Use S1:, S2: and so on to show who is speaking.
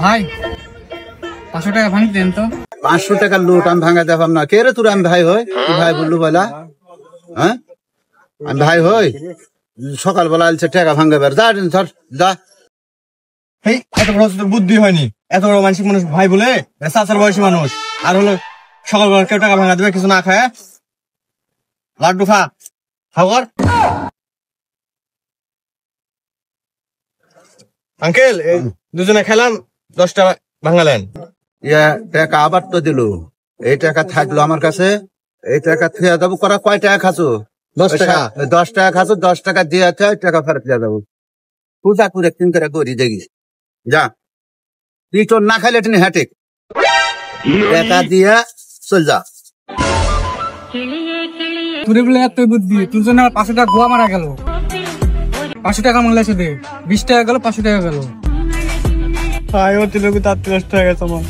S1: ভাই 500 টাকা ভাঙি দেন তো।
S2: 500 টাকার লোট আমি ভাঙা দেখাম না। কে রে তোর? আমি ভাই হই? তুই ভাই বললু বলা? হ্যাঁ, আমি ভাই হই? সকালবেলা আলছে টাকা ভাঙাবার, যা ধর যা।
S3: এই এত বড় তোর বুদ্ধি হয়নি, এত বড় মানসিক মানুষ ভাই বলে, চাচার বয়সী মানুষ, আর হলো সকালবেলা কেউ টাকা ভাঙা দেবে কিছু না খায়? লাড্ডু খা, খাওয়ার। আঙ্কেল দুজনে খেলাম, 10 টাকা ভাঙালেন।
S2: ইয়া টাকা আবার তো দিল। এই টাকা থাকলো আমার কাছে, এই টাকা ফিরে দেবো। করা কয় টাকা খাচ্ছো?
S3: 10 টাকা।
S2: 10 টাকা খাচ্ছো, 10 টাকা দিয়ে টাকা ফেরত দিয়ে দেবো। পূজা করে একদিন করে করি দেখি। যা, তুই তোর না খাইলে তুমি হ্যাঁ ঠিক টাকা দিয়ে চল যা।
S1: তোরে বলে এত বুদ্ধি, তোর জন্য আমার 500 টাকা গোয়া মারা গেল। 500 টাকা মাংলা দে, 20 টাকা গেল, 500 টাকা গেল।
S3: ভাই ও তিলকু তার 30 টাকা গেছে আমার।